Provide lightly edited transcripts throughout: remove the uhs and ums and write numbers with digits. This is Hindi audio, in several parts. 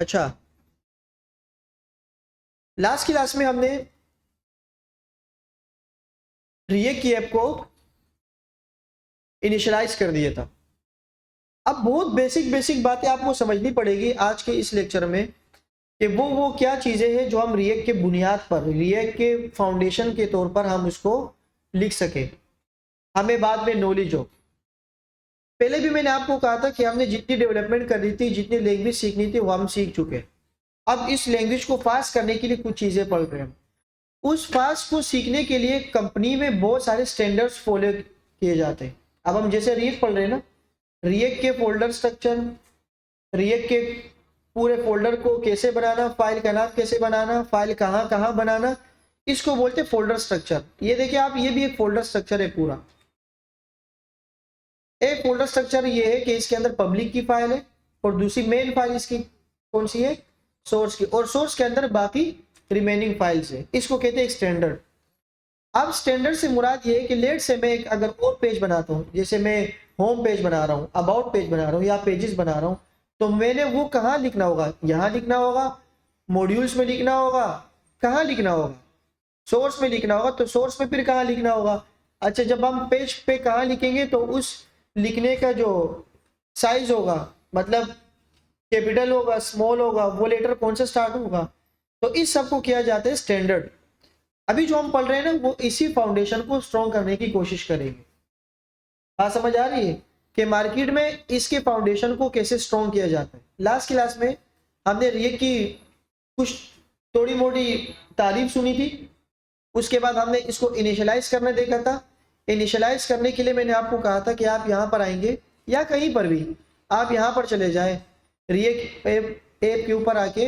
अच्छा, लास्ट क्लास में हमने रिएक्ट की ऐप को इनिशियलाइज कर दिया था। अब बहुत बेसिक बेसिक बातें आपको समझनी पड़ेगी आज के इस लेक्चर में कि वो क्या चीज़ें हैं जो हम रिएक्ट के बुनियाद पर, रिएक्ट के फाउंडेशन के तौर पर हम उसको लिख सके, हमें बाद में नॉलेज हो। पहले भी मैंने आपको कहा था कि हमने जितनी डेवलपमेंट करनी थी, जितनी लैंग्वेज सीखनी थी, वो हम सीख चुके। अब इस लैंग्वेज को फास्ट करने के लिए कुछ चीज़ें पढ़ रहे हैं। उस फास्ट को सीखने के लिए कंपनी में बहुत सारे स्टैंडर्ड्स फॉलो किए जाते हैं। अब हम जैसे रिएक्ट पढ़ रहे हैं ना, रिएक्ट के फोल्डर स्ट्रक्चर, रिएक्ट के पूरे फोल्डर को कैसे बनाना, फाइल का नाम कैसे बनाना, फाइल कहाँ कहाँ बनाना, इसको बोलते हैं फोल्डर स्ट्रक्चर। ये देखिए आप, ये भी एक फोल्डर स्ट्रक्चर है पूरा। एक फोल्डर स्ट्रक्चर ये है कि इसके अंदर पब्लिक की फाइल है और दूसरी मेन फाइल इसकी कौन सी है, सोर्स की, और सोर्स के अंदर बाकी रिमेनिंग फाइल्स है। इसको कहते हैं स्टैंडर्ड। अब स्टैंडर्ड से मुराद ये है कि लेट से मैं अगर और पेज बनाता हूँ, जैसे मैं होम पेज बना रहा हूँ, अबाउट पेज बना रहा हूँ या पेजेस बना रहा हूँ, तो मैंने वो कहाँ लिखना होगा, यहाँ लिखना होगा, मॉड्यूल्स में लिखना होगा, कहाँ लिखना होगा, सोर्स में लिखना होगा। तो सोर्स में फिर कहाँ लिखना होगा। अच्छा, जब हम पेज पे कहाँ लिखेंगे तो उस लिखने का जो साइज होगा, मतलब कैपिटल होगा, स्मॉल होगा, वो लेटर कौन से स्टार्ट होगा, तो इस सब को किया जाता है स्टैंडर्ड। अभी जो हम पढ़ रहे हैं ना, वो इसी फाउंडेशन को स्ट्रॉन्ग करने की कोशिश करेंगे। बात समझ आ रही है कि मार्केट में इसके फाउंडेशन को कैसे स्ट्रॉन्ग किया जाता है। लास्ट क्लास में हमने रिएक्ट की कुछ थोड़ी मोटी तारीफ सुनी थी, उसके बाद हमने इसको इनिशियलाइज करने देखा था। इनिशियलाइज करने के लिए मैंने आपको कहा था कि आप यहाँ पर आएंगे या कहीं पर भी आप यहाँ पर चले जाएं, रिएक्ट ऐप के ऊपर आके,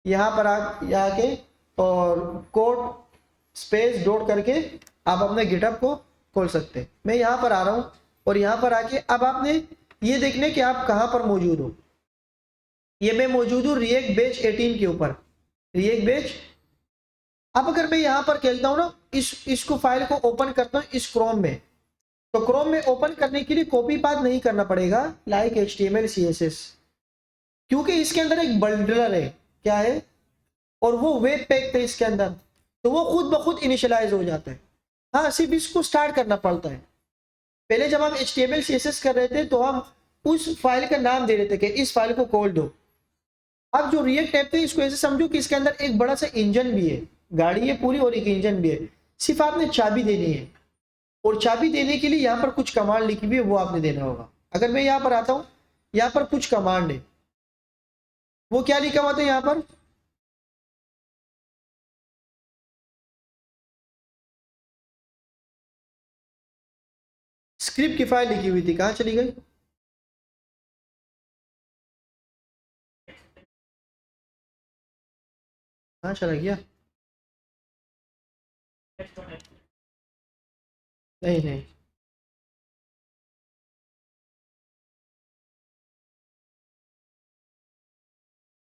यहाँ पर आके और कोड स्पेस डॉट करके आप अपने गिटहब को खोल सकते हैं। मैं यहाँ पर आ रहा हूँ और यहाँ पर आके अब आपने ये देखने कि आप कहाँ पर मौजूद हो। ये मैं मौजूद हूँ रिएक्ट बेच 18 के ऊपर, रिएक्ट बेच। अब अगर मैं यहाँ पर खेलता हूँ ना, इसको फाइल को ओपन करता हूँ इस क्रोम में, तो क्रोम में ओपन करने के लिए कॉपी पाथ नहीं करना पड़ेगा लाइक HTML CSS, क्योंकि इसके अंदर एक बंडलर है, क्या है, और वो वेब पैक थे इसके अंदर, तो वो खुद ब खुद इनिशियलाइज हो जाता है। हाँ, सिर्फ इसको स्टार्ट करना पड़ता है। पहले जब हम HTML CSS कर रहे थे तो हम उस फाइल का नाम दे रहे थे कि इस फाइल को खोल दो। अब जो रिएक्ट ऐप है, इसको ऐसे समझो कि इसके अंदर एक बड़ा सा इंजन भी है, गाड़ी है पूरी और एक इंजन भी है। सिर्फ आपने चाबी देनी है, और चाबी देने के लिए यहाँ पर कुछ कमांड लिखी हुई है, वो आपने देना होगा। अगर मैं यहाँ पर आता हूँ, यहाँ पर कुछ कमांड है, वो क्या लिखा हुआ था यहाँ पर, स्क्रिप्ट की फाइल लिखी हुई थी, कहाँ चली गई, कहाँ चला गया, नहीं नहीं,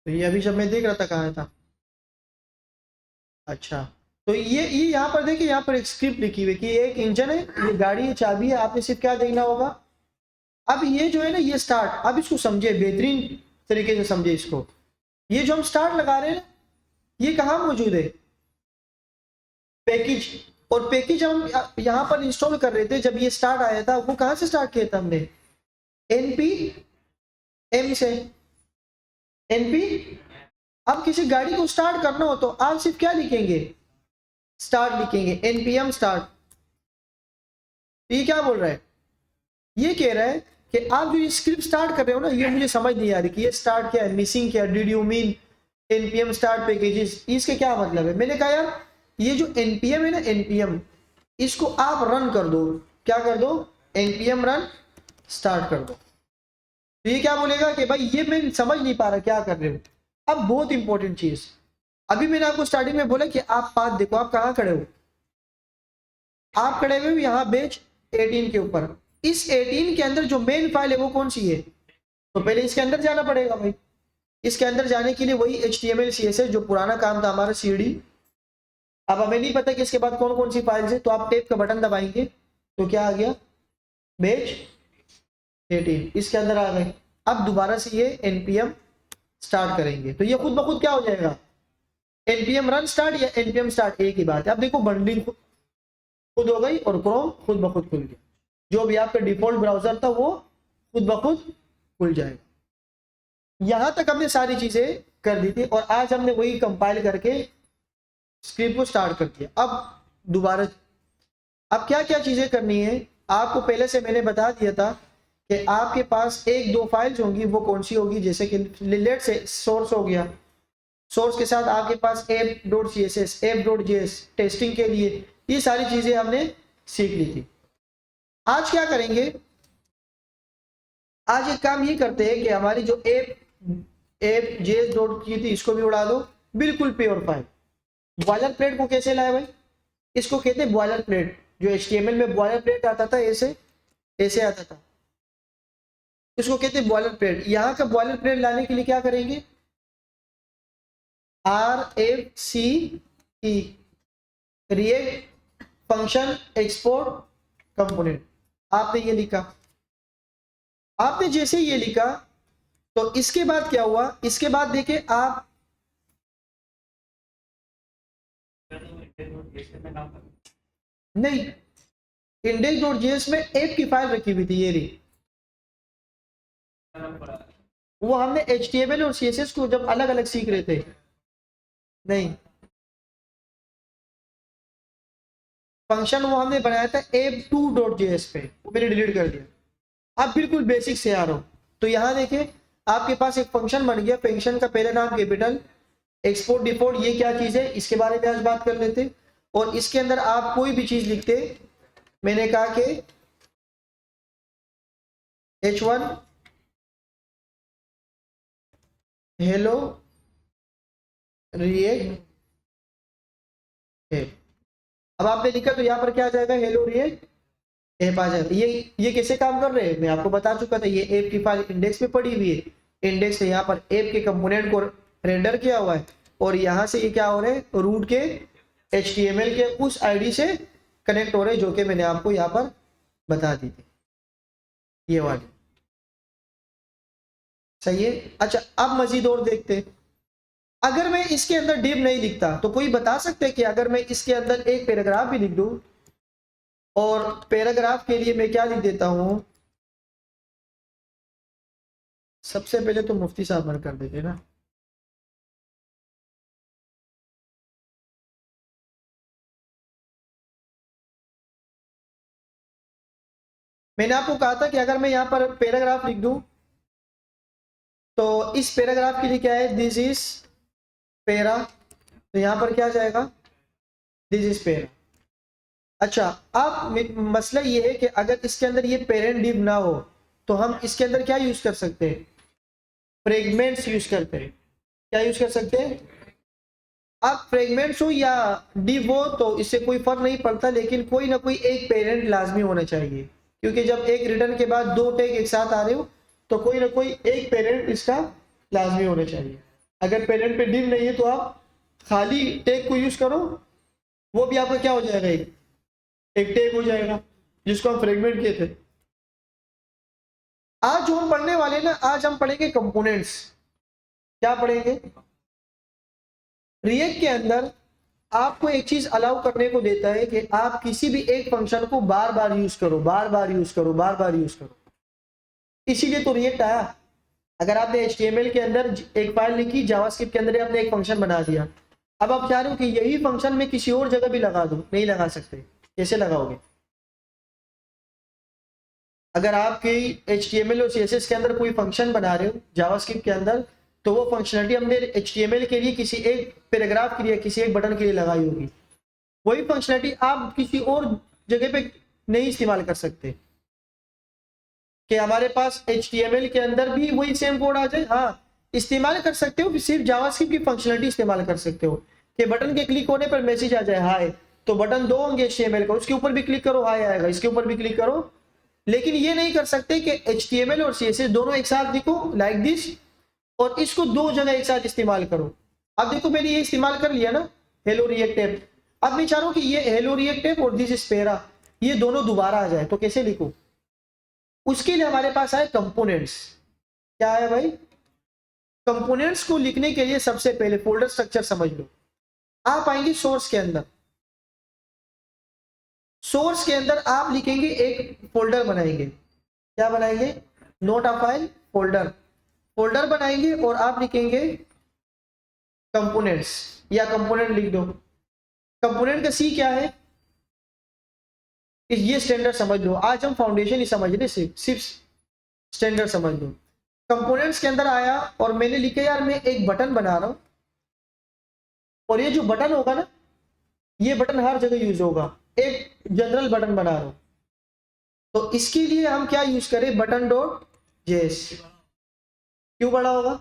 तो ये अभी जब मैं देख रहा था कहाँ था। अच्छा, तो ये यहाँ पर देखिए, यहाँ पर एक स्क्रिप्ट लिखी हुई कि एक इंजन है, ये गाड़ी है, चाबी है, आपने सिर्फ क्या देखना होगा। अब ये जो है ना, ये स्टार्ट, अब इसको समझे, बेहतरीन तरीके से समझे इसको। ये जो हम स्टार्ट लगा रहे हैं ना, ये कहाँ मौजूद है, पैकेज। और पैकेज हम यहाँ पर इंस्टॉल कर रहे थे, जब ये स्टार्ट आया था, वो कहाँ से स्टार्ट किया था हमने, npm से, np। अब किसी गाड़ी को स्टार्ट करना हो तो आप सिर्फ क्या लिखेंगे, स्टार्ट लिखेंगे, npm स्टार्ट। ये क्या बोल रहा है, ये कह रहा है कि आप जो ये स्क्रिप्ट स्टार्ट कर रहे हो ना, ये मुझे समझ नहीं आ रही कि ये स्टार्ट क्या है, मिसिंग क्या, did you mean npm start packages, इसके क्या मतलब है। मैंने कहा यार, ये जो npm है ना, npm, इसको आप रन कर दो, क्या कर दो, npm रन स्टार्ट कर दो। तो ये क्या बोलेगा कि भाई ये मैं समझ नहीं पा रहा क्या कर रहे हो। अब बहुत इंपॉर्टेंट चीज, अभी मैंने आपको स्टार्टिंग में बोला कि आप पाथ देखो, आप कहाँ खड़े हो, आप खड़े हुए यहाँ बेच 18 के ऊपर। इस 18 के अंदर जो मेन फाइल है वो कौन सी है, तो पहले इसके अंदर जाना पड़ेगा भाई। इसके अंदर जाने के लिए वही HTML CSS जो पुराना काम था हमारा CD। अब हमें नहीं पता कि इसके बाद कौन कौन सी फाइल्स है, तो आप टेप का बटन दबाएंगे तो क्या आ गया, बेच 18, इसके अंदर आ गए। अब दोबारा से ये npm स्टार्ट करेंगे तो ये खुद ब खुद क्या हो जाएगा, npm run start या npm start एक ही बात है। अब देखो बंडलिंग खुद हो गई और क्रोम खुद ब खुद खुल गया, जो भी आपका डिफॉल्ट ब्राउजर था वो खुद ब खुद खुल जाएगा। यहां तक हमने सारी चीजें कर दी थी और आज हमने वही कंपाइल करके स्क्रिप्ट को स्टार्ट कर दिया। अब दोबारा अब क्या क्या चीजें करनी है, आपको पहले से मैंने बता दिया था कि आपके पास एक दो फाइल्स होंगी, वो कौन सी होगी, जैसे कि लेट से सोर्स हो गया, सोर्स के साथ आपके पास app.css, app.js टेस्टिंग के लिए, ये सारी चीजें हमने सीख ली थी। आज क्या करेंगे, आज एक काम ये करते हैं कि हमारी जो app.js डॉट की थी इसको भी उड़ा दो, बिल्कुल प्योर फाइल। बॉयलर प्लेट को कैसे लाए भाई, इसको कहते हैं बॉयलर प्लेट। जो HTML में बॉयलर प्लेट आता था ऐसे ऐसे आता था, इसको कहते हैं बॉयलर प्लेट। यहाँ का बॉयलर प्लेट लाने के लिए क्या करेंगे, RFCE react function export component. आपने ये लिखा, आपने जैसे ये लिखा तो इसके बाद क्या हुआ, इसके बाद देखे आप नहीं, index.js में ऐप की फाइल रखी हुई थी ये रही, वो हमने HTML और CSS को जब अलग अलग सीख रहे थे, नहीं फंक्शन वो हमने बनाया था app2.js पे, वो मैंने डिलीट कर दिया। अब बिल्कुल बेसिक से आ रहा हूं, तो यहां देखिए आपके पास एक फंक्शन बन गया, फंक्शन का पहला नाम कैपिटल, एक्सपोर्ट डिफॉल्ट, ये क्या चीज है इसके बारे में आज बात कर लेते। और इसके अंदर आप कोई भी चीज लिखते, मैंने कहा कि H1 हेलो रिएक्ट ऐप। अब आपने लिखा तो यहाँ पर क्या आ जाएगा, हेलो रिएक्ट ऐप आ जाएगा। ये कैसे काम कर रहे हैं मैं आपको बता चुका था, ये ऐप की फाइल इंडेक्स में पड़ी हुई है, इंडेक्स से यहाँ पर ऐप के कंपोनेंट को रेंडर किया हुआ है और यहाँ से ये क्या हो रहा है, रूट के HTML के उस आईडी से कनेक्ट हो रहे हैं, जो कि मैंने आपको यहाँ पर बता दी थी, ये वाली सही है। अच्छा अब मजीद और देखते हैं, अगर मैं इसके अंदर डिव नहीं लिखता तो कोई बता सकते हैं कि अगर मैं इसके अंदर एक पैराग्राफ भी लिख दूं, और पैराग्राफ के लिए मैं क्या लिख देता हूं, सबसे पहले तो मुफ्ती साहब बंद कर देते ना, मैंने आपको कहा था कि अगर मैं यहाँ पर पैराग्राफ लिख दूं तो इस पैराग्राफ के लिए क्या है, दिस इज पैरा, तो यहाँ पर क्या जाएगा, दिस इज पैरा। अच्छा अब मसला ये है कि अगर इसके अंदर ये पेरेंट डिव ना हो तो हम इसके अंदर क्या यूज कर सकते हैं, फ्रेगमेंट्स यूज करते हैं। क्या यूज कर सकते हैं, अब फ्रेगमेंट्स हो या डिव हो तो इससे कोई फर्क नहीं पड़ता, लेकिन कोई ना कोई एक पेरेंट लाजमी होना चाहिए, क्योंकि जब एक रिटर्न के बाद दो टैग एक साथ आ रहे हो तो कोई ना कोई एक पेरेंट इसका लाजमी होना चाहिए। अगर पेरेंट पे डिव नहीं है तो आप खाली टैग को यूज करो, वो भी आपका क्या हो जाएगा, एक टैग हो जाएगा, जिसको हम फ्रेगमेंट कहते हैं। आज जो हम पढ़ने वाले ना, आज हम पढ़ेंगे कंपोनेंट्स। क्या पढ़ेंगे, रिएक्ट के अंदर आपको एक चीज अलाउ करने को देता है कि आप किसी भी एक फंक्शन को बार बार यूज करो, बार बार यूज करो, बार बार यूज करो, इसीलिए तो रिएक्ट आया। अगर आपने HTML के अंदर एक फाइल लिखी, जावास्क्रिप्ट के अंदर आपने एक फंक्शन बना दिया, अब आप चाह रहे हो कि यही फंक्शन में किसी और जगह भी लगा दूं, नहीं लगा सकते। कैसे लगाओगे, अगर आपके HTML और CSS के अंदर कोई फंक्शन बना रहे हो जावास्क्रिप्ट के अंदर, तो वो फंक्शनलिटी हमने HTML के लिए किसी एक पैराग्राफ के लिए, किसी एक बटन के लिए लगाई होगी, वही फंक्शनलिटी आप किसी और जगह पे नहीं इस्तेमाल कर सकते कि हमारे पास HTML के अंदर भी वही सेम कोड आ जाए। हाँ इस्तेमाल कर सकते हो, सिर्फ जावास्क्रिप्ट की फंक्शनलिटी इस्तेमाल कर सकते हो कि बटन के क्लिक होने पर मैसेज आ जाए हाय, तो बटन दो होंगे HTML का, उसके ऊपर भी क्लिक करो हाय आएगा, इसके ऊपर भी क्लिक करो। लेकिन ये नहीं कर सकते कि HTML और CSS दोनों एक साथ लिखो लाइक दिस और इसको दो जगह एक साथ इस्तेमाल करो। अब देखो मैंने ये इस्तेमाल कर लिया ना, हेलो रिएक्ट ऐप, अब मैं चाह रहा हूं कि ये हेलो रिएक्ट ऐप और दिस इज पैरा, ये दोनों दोबारा आ जाए, तो कैसे लिखो, उसके लिए हमारे पास आए कंपोनेंट्स। क्या है भाई, कंपोनेंट्स को लिखने के लिए सबसे पहले फोल्डर स्ट्रक्चर समझ लो। आप आएंगे सोर्स के अंदर, सोर्स के अंदर आप लिखेंगे, एक फोल्डर बनाएंगे। क्या बनाएंगे? Note a file folder, folder बनाएंगे और आप लिखेंगे कंपोनेंट्स या कंपोनेंट लिख दो। कंपोनेंट का सी क्या है? ये स्टैंडर्ड समझ लो। आज हम फाउंडेशन ही समझ रहे, सिर्फ स्टैंडर्ड समझ लो। कंपोनेंट्स के अंदर आया और मैंने लिखा यार मैं एक बटन बना रहा हूं, और ये जो बटन होगा ना, ये बटन हर जगह यूज होगा। एक जनरल बटन बना रहा हूं, तो इसके लिए हम क्या यूज करें? Button dot JS. क्यों बड़ा होगा?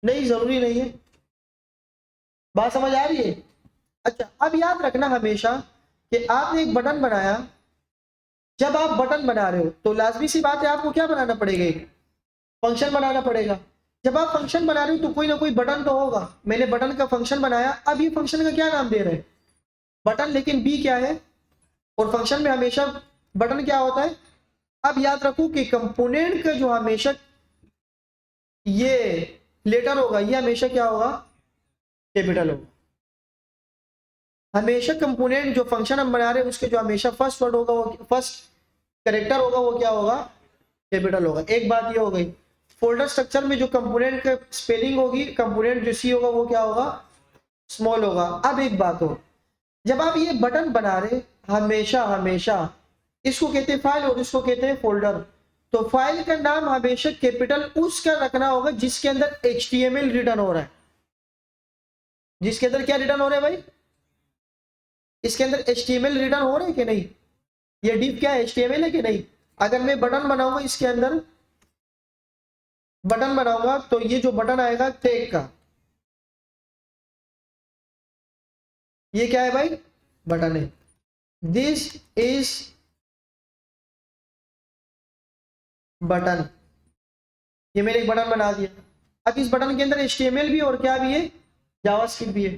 नहीं, जरूरी नहीं है। बात समझ आ रही है? अच्छा, अब याद रखना हमेशा कि आपने एक बटन बनाया। जब आप बटन बना रहे हो तो लाजमी सी बात है आपको क्या बनाना पड़ेगा? एक फंक्शन बनाना पड़ेगा। जब आप फंक्शन बना रहे हो तो कोई ना कोई बटन तो होगा। मैंने बटन का फंक्शन बनाया। अब ये फंक्शन का क्या नाम दे रहे हैं? बटन, लेकिन बी क्या है? और फंक्शन में हमेशा बटन क्या होता है? अब याद रखो कि कंपोनेंट का जो हमेशा ये लेटर होगा, ये हमेशा क्या होगा? कैपिटल होगा। हमेशा कंपोनेंट जो फंक्शन हम बना रहे हैं उसके जो हमेशा फर्स्ट वर्ड होगा, वो फर्स्ट कैरेक्टर होगा, वो क्या होगा? कैपिटल होगा। एक बात ये हो गई। फोल्डर स्ट्रक्चर में जो कंपोनेंट का स्पेलिंग होगी, कंपोनेंट जो सी होगा वो क्या होगा? स्मॉल होगा। अब एक बात हो, जब आप ये बटन बना रहे, हमेशा हमेशा इसको कहते हैं फाइल और इसको कहते हैं फोल्डर। तो फाइल का नाम हमेशा कैपिटल उसका रखना होगा जिसके अंदर HTML रिटर्न हो रहा है। जिसके अंदर क्या रिटर्न हो रहा है भाई? इसके अंदर HTML रिटर्न हो रहा है कि नहीं? ये डिव क्या है? HTML है कि नहीं? अगर मैं बटन बनाऊंगा, इसके अंदर बटन बनाऊंगा, तो ये जो बटन आएगा टैग का, ये क्या है भाई? बटन है। This is button. ये मैंने एक बटन बना दिया। अब इस बटन के अंदर HTML भी और क्या भी है? जावास्क्रिप्ट भी है।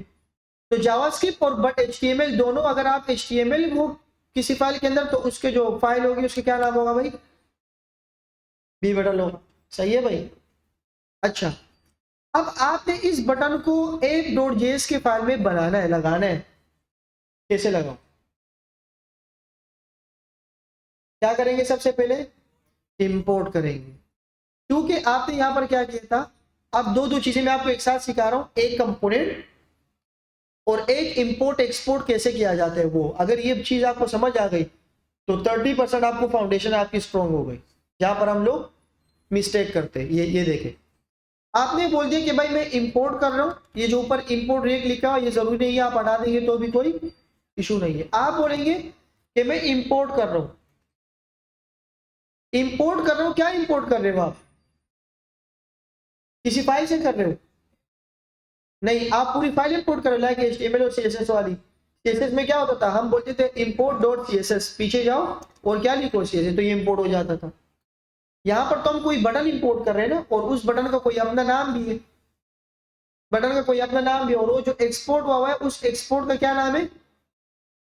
तो जावास्क्रिप्ट और HTML दोनों, अगर आप HTML वो किसी फाइल के अंदर, तो उसके जो फाइल होगी उसके क्या नाम होगा भाई? बी बटन होगा। सही है भाई? अच्छा, अब आपने इस बटन को app.js के फाइल में बनाना है, लगाना है। कैसे लगाओ? क्या करेंगे? सबसे पहले इंपोर्ट करेंगे, क्योंकि आपने यहां पर क्या किया था। अब दो चीजें मैं आपको एक साथ सिखा रहा हूं, एक कंपोनेंट और एक इंपोर्ट एक्सपोर्ट कैसे किया जाता है। वो अगर ये चीज आपको समझ आ गई तो 30% आपको फाउंडेशन आपकी स्ट्रॉन्ग हो गई। जहां पर हम लोग मिस्टेक करते हैं, ये देखें। आपने बोल दिया कि भाई मैं इंपोर्ट कर रहा हूं, ये जो ऊपर इंपोर्ट रेक लिखा हुआ ये जरूरी नहीं है, आप हटा देंगे तो भी कोई इशू नहीं है। आप बोलेंगे कि मैं इंपोर्ट कर रहा हूं। इंपोर्ट कर रहा हूं, क्या इंपोर्ट कर रहे हो आप? किसी फाइल से कर रहे हो? नहीं, आप पूरी फाइल इंपोर्ट कर रहे हो, लाइक HTML और CSS वाली। CSS में क्या होता था? हम बोलते थे import.css, पीछे जाओ और क्या लिखो CSS, तो ये इंपोर्ट हो जाता था। यहाँ पर तो हम कोई बटन इंपोर्ट कर रहे हैं ना, और उस बटन का कोई अपना नाम भी है। बटन का कोई अपना नाम भी है, और वो जो एक्सपोर्ट हुआ है उस एक्सपोर्ट का क्या नाम है?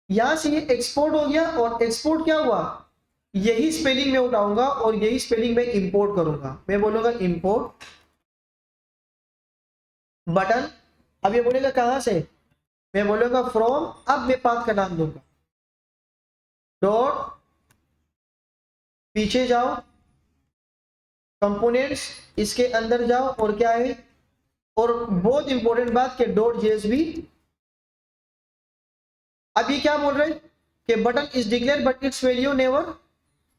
यहां से ये एक्सपोर्ट हो गया, और एक्सपोर्ट क्या हुआ? यही स्पेलिंग में उठाऊंगा और यही स्पेलिंग में इंपोर्ट करूंगा। मैं बोलूंगा इंपोर्ट बटन। अब ये बोलेगा कहां से? मैं बोलूंगा फ्रॉम। अब मैं पाथ का नाम दूंगा डॉट, पीछे जाओ कंपोनेंट्स, इसके अंदर जाओ और क्या है, और बहुत इंपॉर्टेंट बात के डॉट जेएसबी। अब ये क्या बोल रहे हैं कि button is declare but it's value never.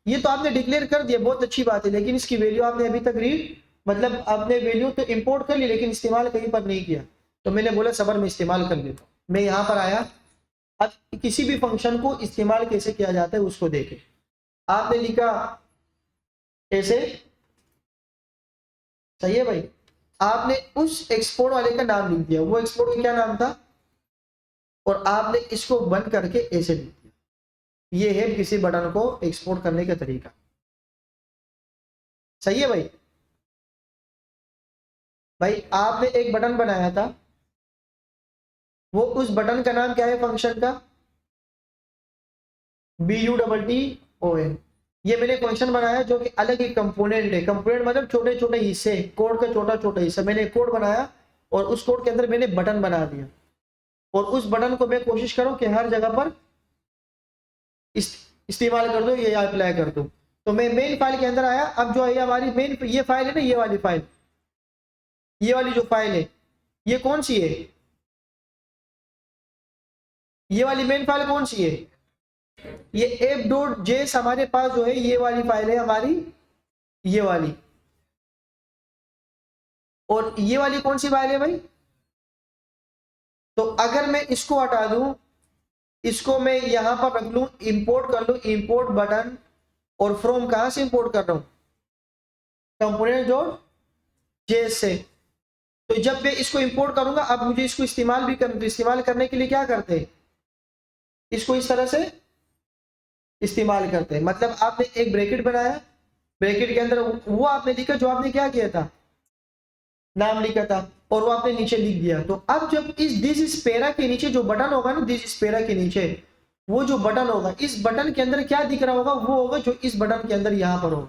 ये तो आपने डिक्लेयर कर दिया, बहुत अच्छी बात है, लेकिन इसकी वैल्यू आपने अभी तक रीड, मतलब आपने वैल्यू तो इंपोर्ट कर ली लेकिन इस्तेमाल कहीं पर नहीं किया। तो मैंने बोला सबर में इस्तेमाल कर लेता हूं। मैं यहां पर आया। अब किसी भी फंक्शन को इस्तेमाल कैसे किया जाता है उसको देखें। आपने लिखा ऐसे, सही है भाई? आपने उस एक्सपोर्ट वाले का नाम लिख दिया, वो एक्सपोर्ट का क्या नाम था, और आपने इसको बंद करके ऐसे लिख दिया। ये है किसी बटन को एक्सपोर्ट करने का तरीका। सही है भाई? भाई आपने एक बटन बनाया था, वो उस बटन का नाम क्या है फंक्शन का? BUTTON। ये मैंने फंक्शन बनाया जो कि अलग ही कंपोनेंट है। कंपोनेंट मतलब छोटे छोटे हिस्से, कोड का छोटा छोटा हिस्सा। मैंने एक कोड बनाया और उस कोड के अंदर मैंने बटन बना दिया, और उस बटन को मैं कोशिश करूं कि हर जगह पर इस्तेमाल कर दूं, ये अप्लाई कर दूं। तो मैं मेन फाइल के अंदर आया। अब जो है हमारी मेन ये फाइल है ना, ये वाली फाइल, ये वाली जो फाइल है ये कौन सी है? ये वाली मेन फाइल कौन सी है? ये app.js हमारे पास जो है ये वाली फाइल है हमारी, ये वाली। और ये वाली कौन सी फाइल है भाई? तो अगर मैं इसको हटा दूं, इसको मैं यहां पर रख लूं, इंपोर्ट कर लूं, इंपोर्ट बटन, और फ्रॉम कहां से इंपोर्ट कर रहा हूं? component.js से। तो जब मैं इसको इंपोर्ट करूंगा, अब मुझे इसको इस्तेमाल भी करना, तो इस्तेमाल करने के लिए क्या करते हैं, इसको इस तरह से इस्तेमाल करते हैं। मतलब आपने एक ब्रैकेट बनाया, ब्रैकेट के अंदर वो आपने लिखा जो आपने क्या किया था, नाम लिखा था, और वो आपने नीचे लिख दिया। तो अब जब इस दिस पैरा के नीचे जो बटन होगा ना, दिस पैरा के नीचे वो जो बटन होगा, इस बटन के अंदर क्या दिख रहा होगा, वो होगा जो इस बटन के अंदर यहां पर होगा।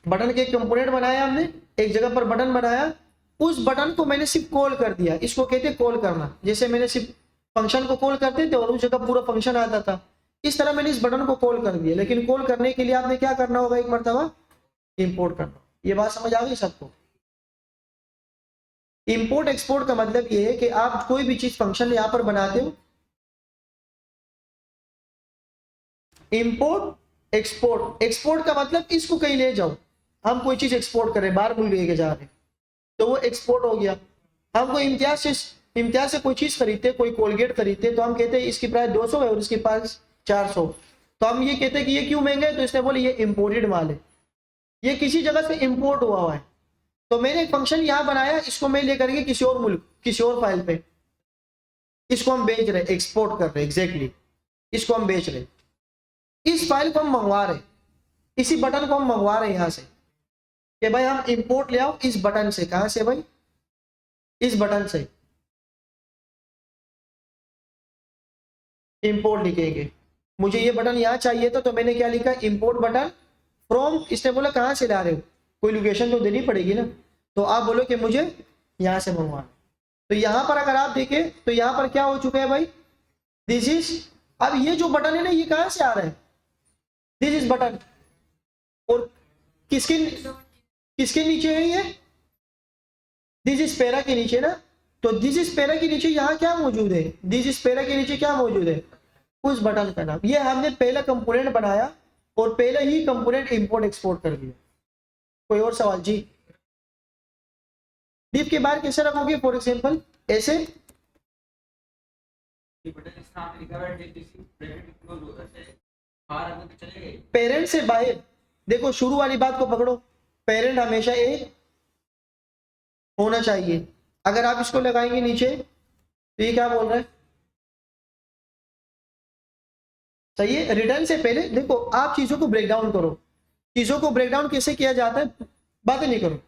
बटन के एक कंपोनेंट बनाया हमने, एक जगह पर बटन बनाया, उस बटन को मैंने सिर्फ कॉल कर दिया। इसको कहते हैं कॉल करना। जैसे मैंने सिर्फ फंक्शन को कॉल करते थे और उस जगह पूरा फंक्शन आता था, इस तरह मैंने इस बटन को कॉल कर दिया। लेकिन कॉल करने के लिए आपने क्या करना होगा, एक मरतबा इंपोर्ट करना। ये बात समझ आ गई सबको? इंपोर्ट एक्सपोर्ट का मतलब ये है कि आप कोई भी चीज फंक्शन यहां पर बनाते हो, इंपोर्ट एक्सपोर्ट। एक्सपोर्ट का मतलब इसको कहीं ले जाओ, हम कोई चीज एक्सपोर्ट करें, बाहर मुल्क लेके जा रहे हैं, तो वो एक्सपोर्ट हो गया। हम कोई इम्तियाज से कोई चीज खरीदते, कोई कोलगेट खरीदते, तो हम कहते हैं इसकी प्राइस 200 है और इसके पास 400। तो हम ये कहते हैं कि ये क्यों महंगा है, तो इसने बोले ये इम्पोर्टेड माल है, ये किसी जगह से इम्पोर्ट हुआ है। तो मैंने एक फंक्शन यहाँ बनाया, इसको मैं लेकर के किसी और मुल्क, किसी और फाइल पे इसको हम बेच रहे, एक्सपोर्ट कर रहे, एग्जैक्टली इसको हम बेच रहे। इस फाइल को हम मंगवा रहे, इसी बटन को हम मंगवा रहे हैं यहाँ से कि भाई हम इंपोर्ट ले आओ इस बटन से। कहां से भाई? इस बटन से इंपोर्ट लिखेंगे। मुझे ये बटन यहाँ चाहिए था, तो मैंने क्या लिखा, इंपोर्ट बटन फ्रॉम। इसने बोला कहां से ला रहे हो, कोई लोकेशन तो देनी पड़ेगी ना, तो आप बोलो कि मुझे यहां से मंगवाना। तो यहां पर अगर आप देखें तो यहां पर क्या हो चुका है भाई, दिस इज। अब ये जो बटन है ना, ये कहां से आ रहा है, दिस इज बटन। और किसके किसके नीचे है ये, दिस इज पैरा के नीचे ना। तो दिस इज पैरा के नीचे यहाँ क्या मौजूद है, दिस इज पैरा के नीचे क्या मौजूद है, उस बटन का नाम। ये हमने पहला कंपोनेंट बनाया और पहले ही कंपोनेंट इंपोर्ट एक्सपोर्ट कर दिया। कोई और सवाल जी? डिफ के बाहर कैसे रखोगे, फॉर एग्जांपल ऐसे, पेरेंट से बाहर। देखो शुरू वाली बात को पकड़ो, पेरेंट हमेशा एक होना चाहिए। अगर आप इसको लगाएंगे नीचे तो ये क्या बोल रहा है, सही है। रिटर्न से पहले देखो, आप चीजों को ब्रेक डाउन करो। चीजों को ब्रेक डाउन कैसे किया जाता है, बातें नहीं करो।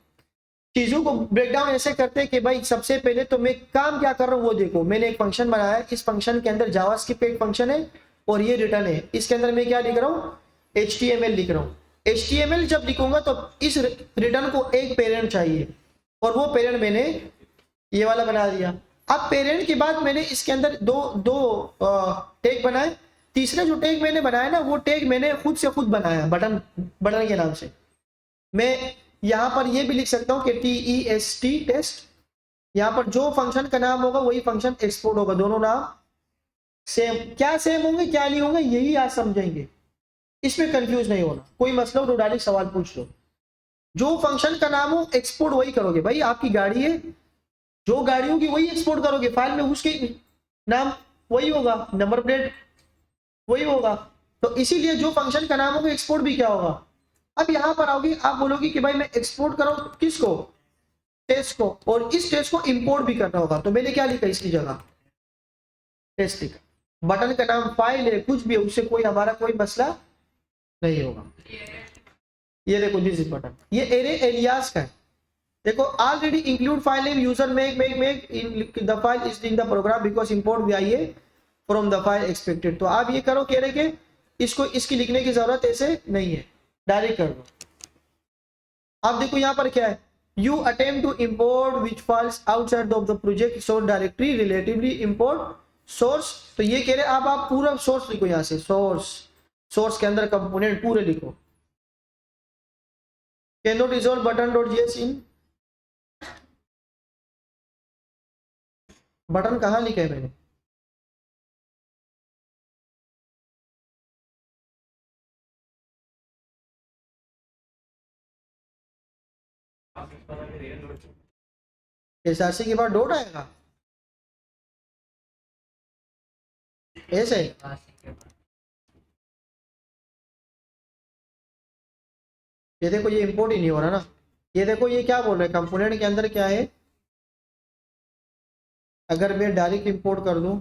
चीजों को ब्रेक डाउन ऐसे करते हैं कि भाई सबसे पहले तो मैं काम क्या कर रहा हूँ वो देखो। मैंने एक फंक्शन बनाया है, इस फंक्शन के अंदर जावास्क्रिप्ट एक फंक्शन है और ये रिटर्न है। इसके अंदर मैं क्या लिख रहा हूँ, HTML लिख रहा हूँ। HTML जब लिखूंगा तो इस रिटर्न को एक पेरेंट चाहिए, और वो पेरेंट मैंने ये वाला बना दिया। अब पेरेंट के बाद मैंने इसके अंदर दो टैग बनाए। तीसरा जो टैग मैंने बनाया ना, वो टैग मैंने खुद से खुद बनाया, बटन के नाम से। मैं यहाँ पर ये भी लिख सकता हूँ कि TEST टेस्ट। यहाँ पर जो फंक्शन का नाम होगा वही फंक्शन एक्सपोर्ट होगा। दोनों नाम सेम, क्या सेम होंगे क्या नहीं होंगे यही आज समझेंगे, इसमें कंफ्यूज नहीं होना। कोई मसला हो तो डायरेक्ट सवाल पूछ लो। जो फंक्शन का नाम हो एक्सपोर्ट वही करोगे। भाई आपकी गाड़ी है, जो गाड़ी होगी वही एक्सपोर्ट करोगे, फाइल में उसके नाम वही होगा, नंबर प्लेट वही होगा। तो इसीलिए जो फंक्शन का नाम होगा एक्सपोर्ट भी क्या होगा। अब यहां पर आओगे, आप बोलोगे कि भाई मैं एक्सपोर्ट करूं किसको, टेस्ट को, और इस टेस्ट को इंपोर्ट भी करना होगा। तो मैंने क्या लिखा इसकी जगह, टेस्ट लिखा। बटन का नाम फाइल है, कुछ भी है, उससे कोई हमारा कोई मसला नहीं होगा। ये देखो दिस इज बटन, ये एरे एलियास का है। देखो already include file name user make in the file is in the program because import भी आई है फ्रॉम द फाइल एक्सपेक्टेड। तो आप ये करो कह रहे कि इसको इसकी लिखने की जरूरत ऐसे नहीं है, डायरेक्ट कर दो। आप देखो यहाँ पर क्या है, you attempt to import which files outside of the project source directory relatively import source. तो ये कह रहे हैं आप पूरा सोर्स लिखो, यहाँ से सोर्स के अंदर कंपोनेंट पूरे लिखो। Can not resolve button dot JS in, button कहाँ लिखा है मैंने, एसआरसी के बाद डॉट आएगा ऐसे। ये देखो ये इंपोर्ट ही नहीं हो रहा ना, ये देखो ये क्या बोल रहे हैं कंपोनेंट के अंदर क्या है, अगर मैं डायरेक्ट इंपोर्ट कर दूं,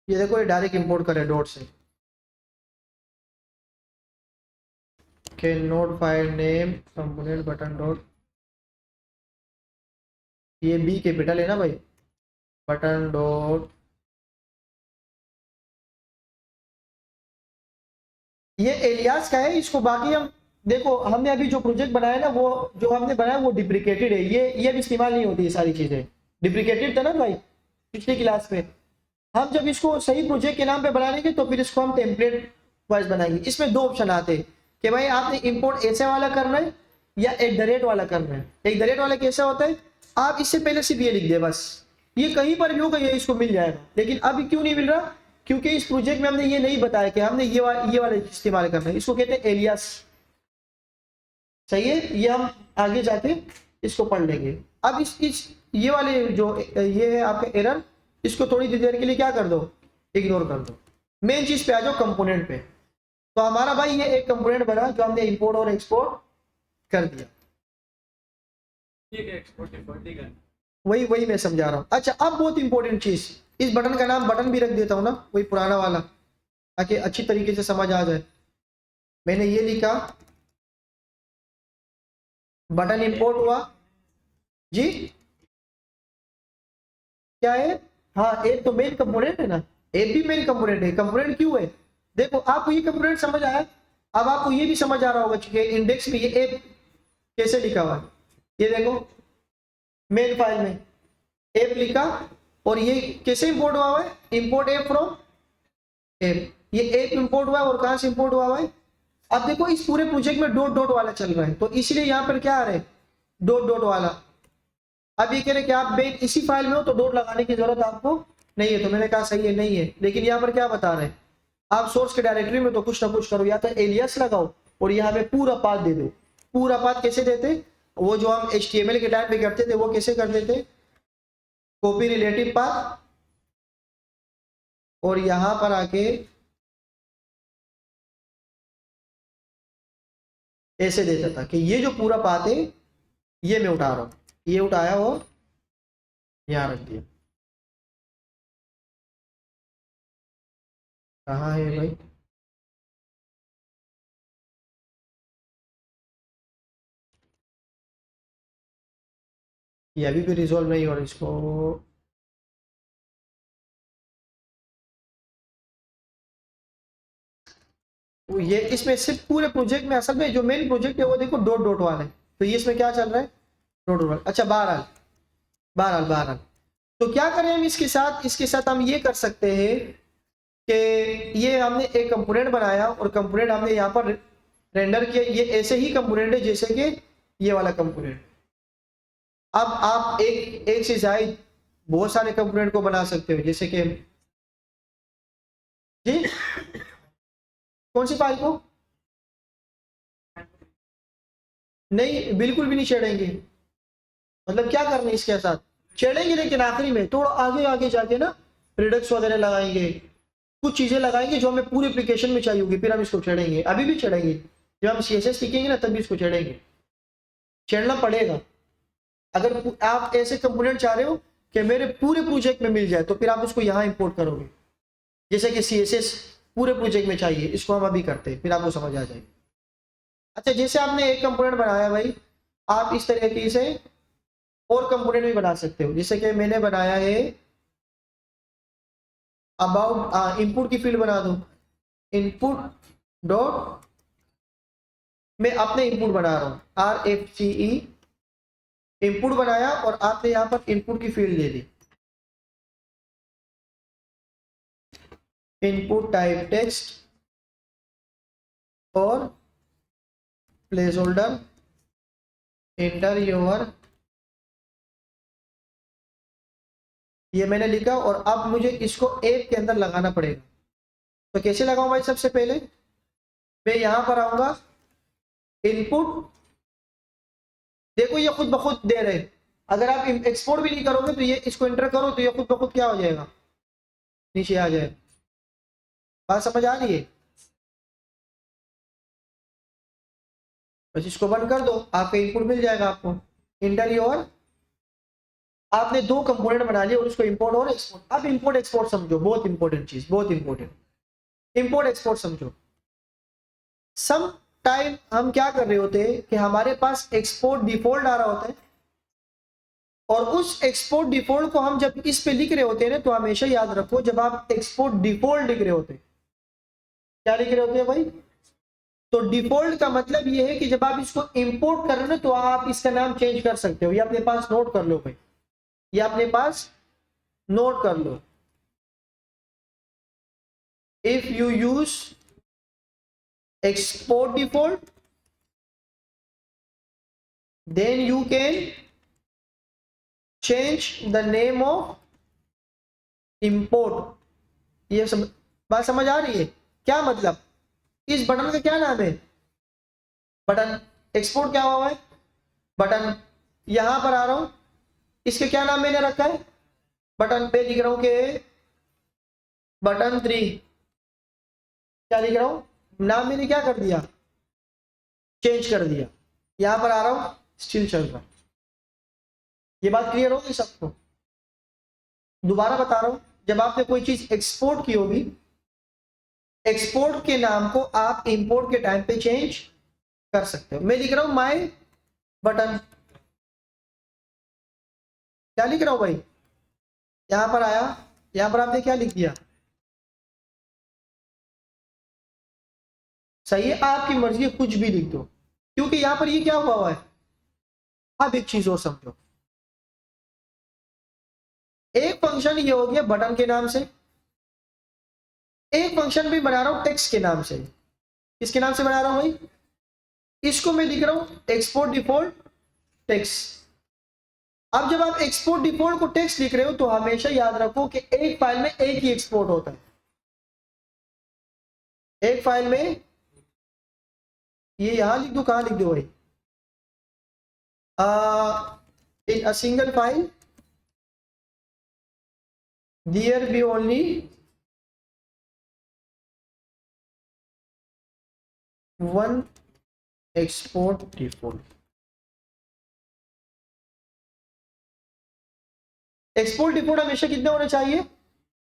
ये देखो ये डायरेक्ट इंपोर्ट करे डॉट से, can not file name component button dot, ये बी कैपिटल है ना भाई, बटन डॉट, ये एलियास का है। इसको बाकी हम देखो, हमने अभी जो प्रोजेक्ट बनाया ना, वो जो हमने बनाया वो डिप्रिकेटेड है, ये अब इस्तेमाल नहीं होती ये सारी चीजें, डिप्रिकेटेड था ना भाई पिछली क्लास में। हम जब इसको सही प्रोजेक्ट के नाम पे बना लेंगे तो फिर इसको हम टेम्पलेट वाइज बनाएंगे। इसमें दो ऑप्शन आते हैं कि भाई आपने इंपोर्ट ऐसे वाला करना है या @ वाला करना है। @ वाला कैसा होता है, आप इससे पहले सिर्फ ये लिख दे बस, ये कहीं पर भी होगा ये इसको मिल जाएगा। लेकिन अभी क्यों नहीं मिल रहा, क्योंकि इस प्रोजेक्ट में हमने ये नहीं बताया कि हमने ये वाला इस्तेमाल करना है, इसको कहते हैं एलियास। सही है, ये हम आगे जाके इसको पढ़ लेंगे। अब इस ये वाले जो ये है आपका एरर, इसको थोड़ी देर के लिए क्या कर दो, इग्नोर कर दो। मेन चीज पे आ जाओ, कंपोनेंट पे। तो हमारा भाई ये एक कंपोनेंट बना जो हमने इंपोर्ट और एक्सपोर्ट कर दिया, वही मैं समझा रहा हूँ। अच्छा, अब बहुत इंपॉर्टेंट चीज, इस बटन का नाम बटन भी रख देता हूँ ना, वही पुराना वाला, ताकि अच्छी तरीके से समझ आ जाए। मैंने ये लिखा बटन इंपोर्ट हुआ जी, क्या है, हाँ एक तो मेन कंपोनेंट है ना, एक भी मेन कंपोनेंट है। कंपोनेंट क्यों है, देखो आपको ये कंपोनेंट समझ आया, अब आपको ये भी समझ आ रहा होगा कि इंडेक्स में ये ऐप कैसे लिखा हुआ है। ये देखो मेन फाइल में ऐप लिखा, और ये कैसे इंपोर्ट हुआ है, इंपोर्ट ऐप फ्रॉम ऐप, ये ऐप इंपोर्ट हुआ है। और कहां से इंपोर्ट हुआ है, अब देखो इस पूरे प्रोजेक्ट में डॉट डॉट वाला चल रहा है, तो इसलिए यहाँ पर क्या आ रहा है, डॉट डॉट वाला। अब ये कह रहे कि आप मेन इसी फाइल में हो तो डॉट लगाने की जरूरत आपको नहीं है, तो मैंने कहा सही है नहीं है। लेकिन यहाँ पर क्या बता रहे हैं, आप सोर्स के डायरेक्टरी में तो कुछ ना कुछ करो, या तो एलियास लगाओ और यहाँ पे पूरा पाथ दे दो। पूरा पाथ कैसे देते, वो जो हम HTML के टाइम पे करते थे वो कैसे करते थे, कॉपी रिलेटिव पाथ, और यहां पर आके ऐसे देता था कि ये जो पूरा पाथ है ये मैं उठा रहा हूं, ये उठाया और यहां रख दिया। कहाँ है भाई, ये अभी भी रिजॉल्व नहीं हो रहा, इसको ये इसमें सिर्फ पूरे प्रोजेक्ट में असल में जो मेन प्रोजेक्ट है वो देखो डॉट डॉट वाला है, तो ये इसमें क्या चल रहा है, डॉट डॉट वाला। अच्छा बहरहाल बहरहाल तो क्या करें हम इसके साथ हम ये कर सकते हैं कि ये हमने एक कंपोनेंट बनाया और कंपोनेंट हमने यहाँ पर रेंडर किया, ये ऐसे ही कंपोनेंट है जैसे कि ये वाला कंपोनेंट। अब आप एक से ज्यादा बहुत सारे कंपोनेंट को बना सकते हो, जैसे कि जी कौन सी फाइल को, नहीं बिल्कुल भी नहीं छेड़ेंगे। मतलब क्या करना है इसके साथ, छेड़ेंगे लेकिन आखिरी में थोड़ा आगे आगे जाके ना रिडक्स वगैरह लगाएंगे, कुछ चीजें लगाएंगे जो हमें पूरे एप्लीकेशन में चाहिए होगी, फिर हम इसको छेड़ेंगे। अभी भी छेड़ेंगे, जब हम CSS लिखेंगे ना तभी इसको छेड़ेंगे, छेड़ना पड़ेगा। अगर आप ऐसे कंपोनेंट चाह रहे हो कि मेरे पूरे प्रोजेक्ट में मिल जाए तो फिर आप उसको यहाँ इंपोर्ट करोगे, जैसे कि CSS पूरे प्रोजेक्ट में चाहिए, इसको हम अभी करते हैं फिर आपको समझ आ जाएगी। अच्छा, जैसे आपने एक कंपोनेंट बनाया भाई, आप इस तरीके से और कंपोनेंट भी बना सकते हो, जैसे कि मैंने बनाया है अबाउट इनपुट की फील्ड बना दो, इनपुट डॉट, मैं अपने इनपुट बना रहा हूँ RFCE, इनपुट बनाया और आपने यहाँ पर इनपुट की फील्ड दे दी, इनपुट टाइप टेक्स्ट और प्लेस होल्डर, एंटर योर, ये मैंने लिखा और अब मुझे इसको ऐप के अंदर लगाना पड़ेगा। तो कैसे लगाऊं भाई? सबसे पहले मैं यहां पर आऊंगा, इनपुट, देखो ये खुद ब खुद दे रहे, अगर आप एक्सपोर्ट भी नहीं करोगे तो ये इसको एंटर करो तो ये खुद ब खुद क्या हो जाएगा, नीचे आ जाए। बात समझ आ रही है? बस इसको बंद कर दो, आपका इनपुट मिल जाएगा आपको, इंटर योर, आपने दो कंपोनेंट बना लिए और उसको इंपोर्ट और एक्सपोर्ट। अब इंपोर्ट एक्सपोर्ट समझो, बहुत इंपॉर्टेंट चीज, बहुत इंपॉर्टेंट, इंपोर्ट एक्सपोर्ट समझो। सम टाइम हम क्या कर रहे होते हैं कि हमारे पास एक्सपोर्ट डिफॉल्ट आ रहा होता है और उस एक्सपोर्ट डिफॉल्ट को हम जब इस पे लिख रहे होते हैं ना, तो हमेशा याद रखो जब आप एक्सपोर्ट डिफॉल्ट लिख रहे होते हैं, क्या लिख रहे होते हैं भाई? तो डिफॉल्ट का मतलब ये है कि जब आप इसको इंपोर्ट कर रहे हो ना तो आप इसका नाम चेंज कर सकते हो। ये अपने पास नोट कर लो भाई, ये अपने पास नोट कर लो। If you use export default then you can change the name of import। ये बात समझ आ रही है? क्या मतलब, इस बटन का क्या नाम है? बटन एक्सपोर्ट क्या हुआ है? बटन, यहां पर आ रहा हूं, इसके क्या नाम मैंने रखा है? बटन पे लिख रहा हूं कि बटन 3, क्या लिख रहा हूं? नाम मैंने क्या कर दिया, चेंज कर दिया। यहां पर आ रहा हूं, स्टिल चल रहा। ये बात क्लियर होगी सबको? दोबारा बता रहा हूं, जब आपने कोई चीज एक्सपोर्ट की होगी, एक्सपोर्ट के नाम को आप इंपोर्ट के टाइम पे चेंज कर सकते हो। मैं लिख रहा हूं माय बटन, क्या लिख रहा हूं भाई? यहां पर आया, यहां पर आपने क्या लिख दिया? सही है, आपकी मर्जी है, कुछ भी लिख दो, क्योंकि यहां पर ये क्या हुआ है। अब एक चीज और समझो, एक फंक्शन ये हो गया बटन के नाम से, एक फंक्शन भी बना रहा हूं टेक्स्ट के नाम से। किसके नाम से बना रहा हूं भाई? इसको मैं लिख रहा हूं एक्सपोर्ट डिफॉल्ट टेक्स्ट। अब जब आप एक्सपोर्ट डिफॉल्ट को टेक्स्ट लिख रहे हो तो हमेशा याद रखो कि एक फाइल में एक ही एक्सपोर्ट होता है, एक फाइल में, ये यहां लिख दो, कहां लिख दो भाई? in a single file there be only one export default। Export default हमेशा कितने होने चाहिए?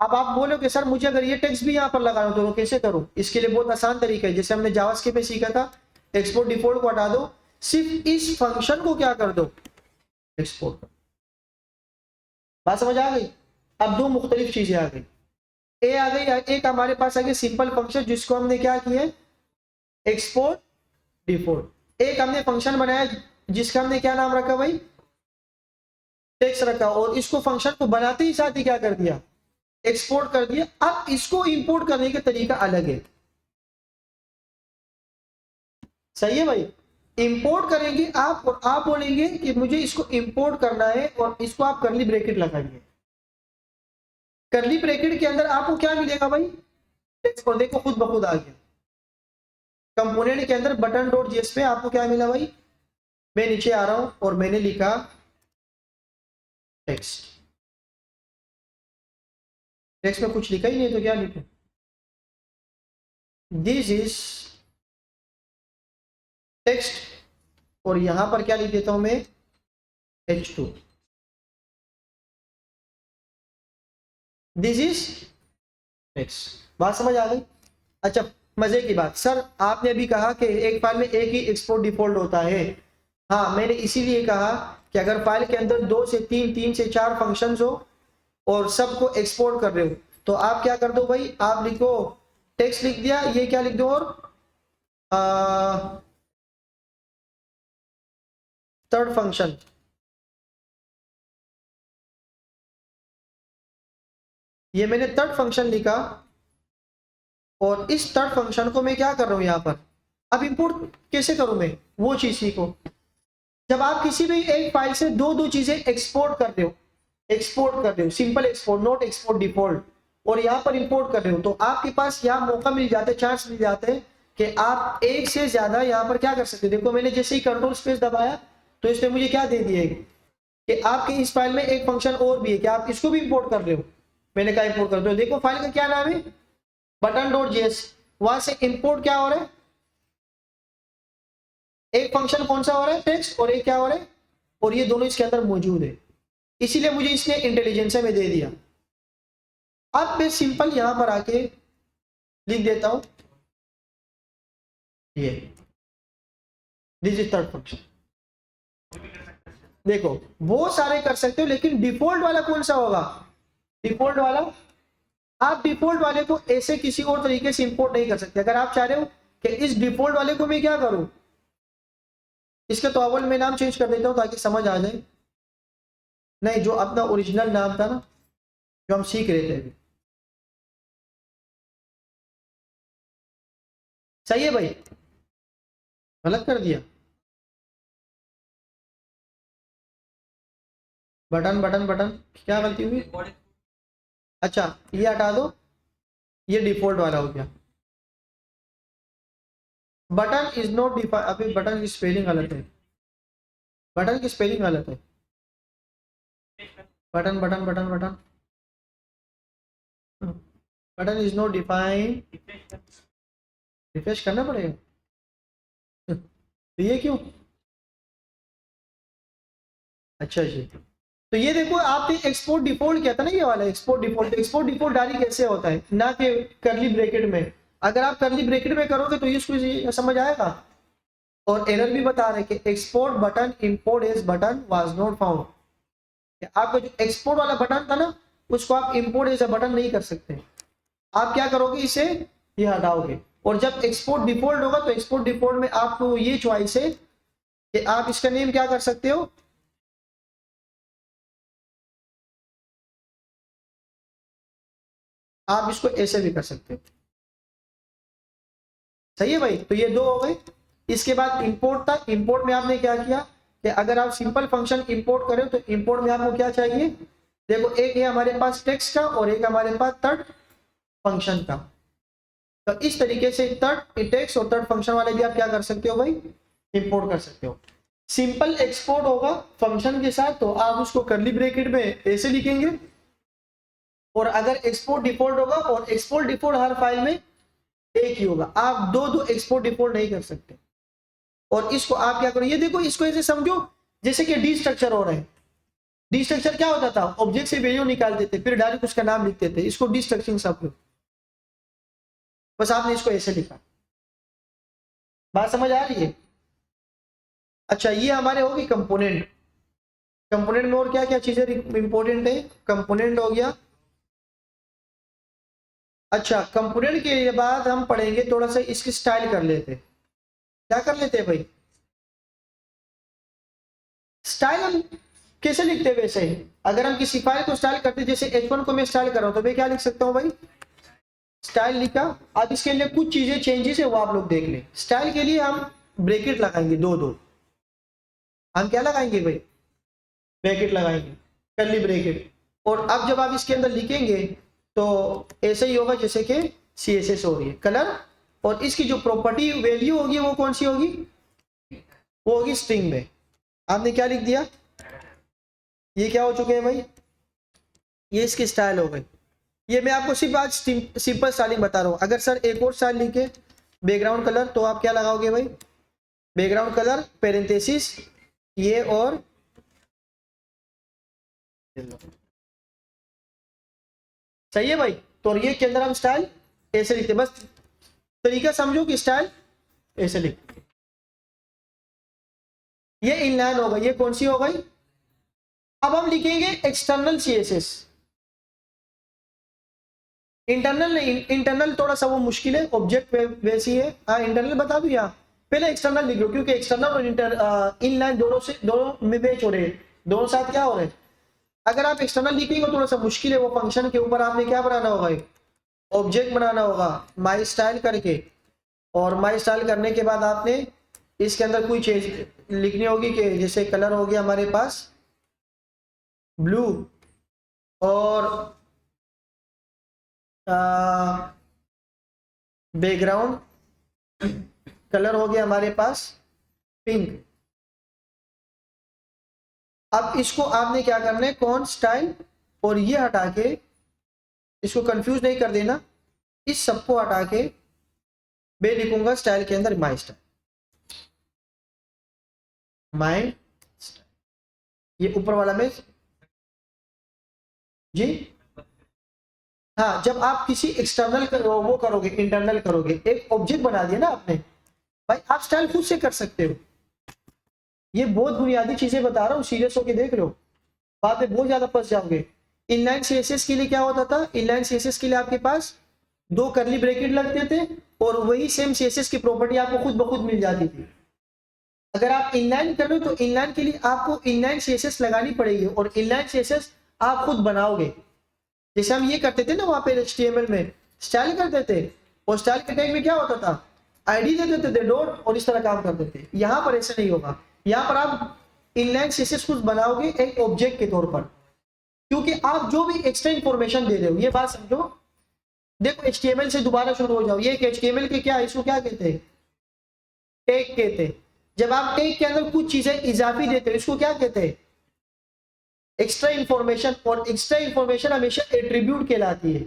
अब आप बोलो कि सर मुझे अगर ये टेक्स्ट भी यहां पर लगाना हो तो कैसे करूं? इसके लिए बहुत आसान तरीका है, जैसे हमने जावास्क्रिप्ट में सीखा था, एक्सपोर्ट डिफॉल्ट को हटा दो, सिर्फ इस फंक्शन को क्या कर दो, एक्सपोर्ट कर। बात समझ आ गई? अब दो मुख्तलिफ चीजें आ गई, ए आ गई, एक हमारे पास आ गई सिंपल फंक्शन जिसको हमने क्या किया, एक्सपोर्ट डिफॉल्ट। एक हमने फंक्शन बनाया जिसका हमने क्या नाम रखा भाई, टेक्स्ट रखा, और इसको फंक्शन को बनाते ही साथ ही क्या कर दिया, एक्सपोर्ट कर दिया। अब इसको इंपोर्ट करने का तरीका अलग है, सही है भाई? इंपोर्ट करेंगे आप और आप बोलेंगे कि मुझे इसको इंपोर्ट करना है और इसको आप करली ब्रैकेट लगाएंगे, करली ब्रैकेट के अंदर आपको क्या मिलेगा भाई, टेक्स्ट। और देखो खुद ब खुद आ गया कंपोनेंट के अंदर बटन डॉट जेएस पे आपको क्या मिला भाई, मैं नीचे आ रहा हूं और मैंने लिखा टेक्स्ट। टेक्स्ट में कुछ लिखा ही नहीं तो क्या लिखूं, दिस इज टेक्स्ट, और यहां पर क्या लिख देता हूं मैं, H2, दिस इज टेक्स्ट। बात समझ आ गई? अच्छा मजे की बात, सर आपने अभी कहा कि एक फाइल में एक ही एक्सपोर्ट डिफॉल्ट होता है। हाँ, मैंने इसीलिए कहा कि अगर फाइल के अंदर 2 से 3, 3 से 4 फंक्शंस हो और सबको एक्सपोर्ट कर रहे हो तो आप क्या कर दो भाई, आप लिखो टेक्स्ट लिख दिया, ये क्या लिख दो, और थर्ड फंक्शन, ये मैंने थर्ड फंक्शन लिखा। और इस थर्ड फंक्शन को मैं क्या कर रहा हूं यहाँ पर, अब इंपोर्ट कैसे करूं मैं, वो चीज सीखो। जब आप किसी भी एक फाइल से दो दो चीजें एक्सपोर्ट कर रहे हो, एक्सपोर्ट कर रहे हो, simple export, not export default, और यहाँ पर इंपोर्ट कर रहे हो, तो आपके पास यहाँ मौका मिल जाता है, चांस मिल जाते हैं कि आप एक से ज्यादा यहाँ पर क्या कर सकते हो। देखो मैंने जैसे ही कंट्रोल स्पेस दबाया तो इसने मुझे क्या दे दिया कि आपके इस फाइल में एक फंक्शन और भी है, कि आप इसको भी इंपोर्ट कर रहे हो। मैंने कहा इंपोर्ट कर दो, देखो फाइल का क्या नाम है, button.js। वहां से इंपोर्ट क्या हो रहा है, एक फंक्शन कौन सा हो रहा है, टेक्स्ट, और एक क्या हो रहा है, और ये दोनों इसके अंदर मौजूद है, इसीलिए मुझे इसने इंटेलिजेंस में दे दिया। अब मैं सिंपल यहां पर आके लिख देता हूं ये, दिस इज थर्ड फंक्शन। देखो बहुत सारे कर सकते हो, लेकिन डिफॉल्ट वाला कौन सा होगा, डिफॉल्ट वाला। आप डिफॉल्ट वाले को ऐसे किसी और तरीके से इंपोर्ट नहीं कर सकते। अगर आप चाह रहे हो कि इस डिफॉल्ट वाले को मैं क्या करूं, इसके टॉवल में नाम चेंज कर देता हूं ताकि समझ आ जाए। नहीं, जो अपना ओरिजिनल नाम था ना, जो हम सीख रहे थे अभी। सही है भाई, गलत कर दिया, बटन बटन बटन, क्या गलती हुई, अच्छा ये हटा दो, ये डिफॉल्ट वाला हो गया। बटन इज नॉट डिफाइन, अभी बटन की स्पेलिंग गलत है, बटन की स्पेलिंग गलत है, button button button button, button is not define, refresh करना पड़ेगा। तो ये क्यों, अच्छा जी। तो ये देखो आपने एक्सपोर्ट डिफॉल्ट किया था ना, ये वाला export default, export default direct कैसे होता है, ना कि करली ब्रैकेट में। अगर आप करली ब्रैकेट में करोगे तो ये समझ आएगा। और एरर भी बता रहे कि export button import as button was not found. आपका जो एक्सपोर्ट वाला बटन था ना, उसको आप इंपोर्ट एज अ बटन नहीं कर सकते। आप क्या करोगे, इसे ये हटाओगे। और जब एक्सपोर्ट डिफॉल्ट होगा तो एक्सपोर्ट डिफॉल्ट में आपको ये चॉइस है कि आप इसका नेम क्या कर सकते हो, आप इसको ऐसे भी कर सकते हो। सही है भाई, तो ये दो हो गए। इसके बाद इंपोर्ट था, इंपोर्ट में आपने क्या किया कि अगर आप सिंपल फंक्शन इंपोर्ट करें तो इंपोर्ट में आपको क्या चाहिए, देखो एक है हमारे पास टेक्स्ट का और एक हमारे पास थर्ड फंक्शन का। तो इस तरीके से थर्ड टेक्स्ट और थर्ड फंक्शन वाले भी आप क्या कर सकते हो भाई, इंपोर्ट कर सकते हो। सिंपल एक्सपोर्ट होगा फंक्शन के साथ तो आप उसको करली ब्रैकेट में ऐसे लिखेंगे। और अगर एक्सपोर्ट डिफॉल्ट होगा, और एक्सपोर्ट डिफॉल्ट हर फाइल में एक ही होगा, आप दो दो एक्सपोर्ट डिफॉल्ट नहीं कर सकते। और इसको आप क्या करो, ये देखो इसको ऐसे समझो जैसे कि डी स्ट्रक्चर हो रहा है। डी स्ट्रक्चर क्या होता था, ऑब्जेक्ट से वैल्यू निकाल देते फिर डायरेक्ट उसका नाम लिखते थे, इसको डी स्ट्रक्चरिंग सब लोग, बस आपने इसको ऐसे लिखा। बात समझ आ रही है। अच्छा ये हमारे होगी कंपोनेंट। कंपोनेंट में और क्या क्या चीजें इंपॉर्टेंट है, कंपोनेंट हो गया। अच्छा कंपोनेंट के बाद हम पढ़ेंगे थोड़ा सा इसकी स्टाइल कर लेते, क्या कर लेते हैं भाई, स्टाइल हम कैसे लिखते हैं वैसे ही। अगर हम किसी फाइल को स्टाइल करते, जैसे H1 को मैं स्टाइल कर रहा हूं तो मैं क्या लिख सकता हूं भाई, स्टाइल लिखा। अब इसके लिए कुछ चीजें चेंजेस है वो आप लोग देख लें। स्टाइल के लिए हम ब्रैकेट लगाएंगे, दो दो, हम क्या लगाएंगे भाई, ब्रैकेट लगाएंगे, कर्ली ब्रैकेट। और अब जब आप इसके अंदर लिखेंगे तो ऐसे ही होगा जैसे कि CSS हो रही है कलर। और इसकी जो प्रॉपर्टी वैल्यू होगी वो कौन सी होगी, वो होगी स्ट्रिंग में। आपने क्या लिख दिया, ये क्या हो चुके हैं भाई, ये इसकी स्टाइल हो गई। ये मैं आपको सिर्फ आज सिंपल स्टाइलिंग बता रहा हूँ। अगर सर एक और स्टाइल लिखे बैकग्राउंड कलर, तो आप क्या लगाओगे भाई, बैकग्राउंड कलर पेरेंथेसिस ये, और सही है भाई। तो ये के अंदर हम स्टाइल ऐसे लिखते, बस तरीका समझो कि स्टाइल ऐसे लिखते। ये इनलाइन हो गई, ये कौन सी हो गई। अब हम लिखेंगे एक्सटर्नल CSS। इंटरनल नहीं, इंटरनल थोड़ा सा वो मुश्किल है, ऑब्जेक्ट वैसी है। हाँ इंटरनल बता दूं, यहाँ पहले एक्सटर्नल लिख लो, क्योंकि एक्सटर्नल और इनलाइन दोनों में मैच हो रहे हैं, दोनों साथ क्या हो रहे हैं। अगर आप एक्सटर्नल लिखेंगे थोड़ा सा मुश्किल है, वो फंक्शन के ऊपर आपने क्या बनाना होगा, एक ऑब्जेक्ट बनाना होगा माई स्टाइल करके, और माई स्टाइल करने के बाद आपने इसके अंदर कोई चीज लिखनी होगी कि जैसे कलर हो गया हमारे पास ब्लू, और बैकग्राउंड कलर हो गया हमारे पास पिंक। अब इसको आपने क्या करना है, कौन स्टाइल, और ये हटा के, इसको कंफ्यूज नहीं कर देना, इस सबको हटा के मैं लिखूंगा स्टाइल के अंदर माई स्टाइल, माई स्टाइल, ये ऊपर वाला में जी। हाँ जब आप किसी एक्सटर्नल वो करोगे, इंटरनल करोगे, एक ऑब्जेक्ट बना दिया ना आपने, भाई आप स्टाइल खुद से कर सकते हो। ये बहुत बुनियादी चीजें बता रहा हूँ, सीरियस होके देख लो, बाद में बहुत ज्यादा फंस जाओगे। इनलाइन सीएसएस के लिए क्या होता था, इनलाइन सीएसएस के लिए आपके पास दो करली ब्रैकेट लगते थे, और वही सेम सीएसएस की प्रॉपर्टी आपको खुद ब खुद मिल जाती थी। अगर आप इनलाइन कर रहे हो तो इनलाइन के लिए आपको इनलाइन सीएसएस लगानी पड़ेगी, और इनलाइन सीएसएस आप खुद बनाओगे। जैसे हम ये करते थे ना वहां पे HTML में स्टाइल करते थे, और स्टाइल के टैग में क्या होता था, आईडी दे देते थे डॉट, और इस तरह काम करते थे। यहाँ पर ऐसा नहीं होगा, यहाँ पर आप इनलाइन सीएसएस खुद बनाओगे एक ऑब्जेक्ट के तौर पर, क्योंकि आप जो भी एक्स्ट्रा इंफॉर्मेशन दे रहे हो, ये बात समझो। देखो HTML से दोबारा शुरू हो जाओ, ये HTML के क्या, इसको क्या कहते हैं, टैग कहते हैं। जब आप टैग के अंदर कुछ चीजें इजाफी देते हो, इसको क्या कहते हैं, एक्स्ट्रा इंफॉर्मेशन। और एक्स्ट्रा इंफॉर्मेशन हमेशा एट्रीब्यूट कहलाती है,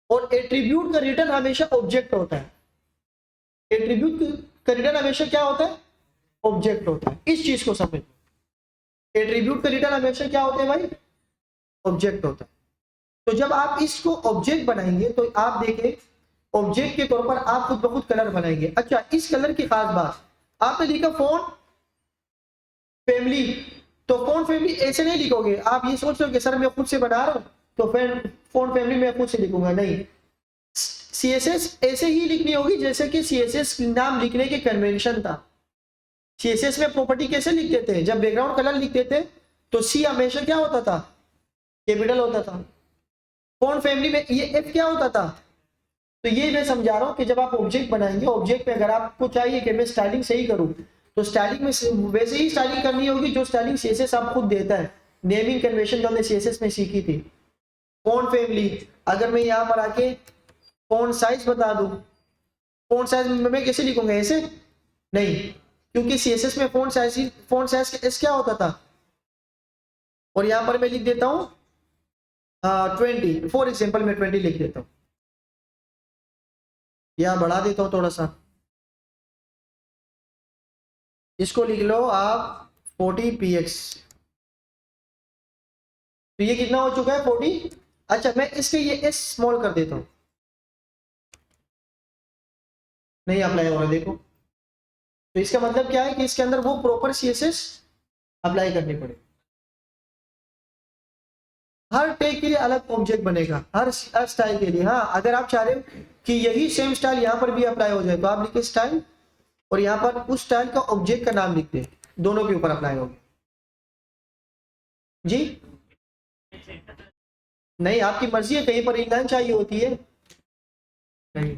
और एट्रीब्यूट का रिटर्न हमेशा ऑब्जेक्ट होता है। एट्रीब्यूट का रिटर्न हमेशा क्या होता है, ऑब्जेक्ट होता है। इस चीज को समझो, एट्रीब्यूट का रिटर्न हमेशा क्या होता है भाई, ऑब्जेक्ट होता है। तो जब आप इसको ऑब्जेक्ट बनाएंगे तो आप देखें ऑब्जेक्ट के तौर पर आप खुद ब खुद कलर बनाएंगे। अच्छा इस कलर की खास बात, आपने लिखा फोन फैमिली, तो फोन फैमिली ऐसे नहीं लिखोगे, आप ये सोच रहे हो कि सर मैं खुद से बना रहा हूं तो फिर फोन फैमिली मैं खुद से लिखूंगा, नहीं। सीएसएस ऐसे ही लिखनी होगी जैसे कि सीएसएस नाम लिखने के कन्वेंशन था। सीएसएस में प्रॉपर्टी कैसे लिखते थे, जब बैकग्राउंड कलर लिखते थे तो सी हमेशा क्या होता था, कैपिटल होता था। फोन फैमिली में ये एफ क्या होता था। तो ये मैं समझा रहा हूं कि जब आप ऑब्जेक्ट बनाएंगे, ऑब्जेक्ट में अगर आपको चाहिए कि मैं स्टाइलिंग सही करूं, तो स्टाइलिंग में वैसे ही स्टाइलिंग करनी होगी जो स्टाइलिंग सीएसएस आप खुद देता है, नेमिंग कन्वेंशन जो हमने सीएसएस में सीखी थी। फोन फैमिली, अगर मैं यहाँ पर आके फोन साइज बता दूं, फोन साइज मैं कैसे लिखूंगा, ऐसे नहीं, क्योंकि सीएसएस में फोन साइज एस क्या होता था, और यहाँ पर मैं लिख देता हूँ 20, फॉर एग्जाम्पल मैं 20 लिख देता हूँ, यहाँ बढ़ा देता हूँ थोड़ा सा, इसको लिख लो आप 40px। तो ये कितना हो चुका है 40। अच्छा मैं इसके ये एस स्मॉल कर देता हूँ, नहीं अप्लाई हो रहा देखो। तो इसका मतलब क्या है कि इसके अंदर वो प्रॉपर सीएसएस अप्लाई करनी पड़ेगी। हर टैग के लिए अलग ऑब्जेक्ट बनेगा, हर स्टाइल के लिए। हाँ अगर आप चाह रहे हो कि यही सेम स्टाइल यहाँ पर भी अप्लाई हो जाए, तो आप लिखे स्टाइल, और यहाँ पर उस स्टाइल का ऑब्जेक्ट का नाम लिख दे, दोनों के ऊपर अप्लाई होगा जी। नहीं आपकी मर्जी है, कहीं पर इनलाइन चाहिए होती है, नहीं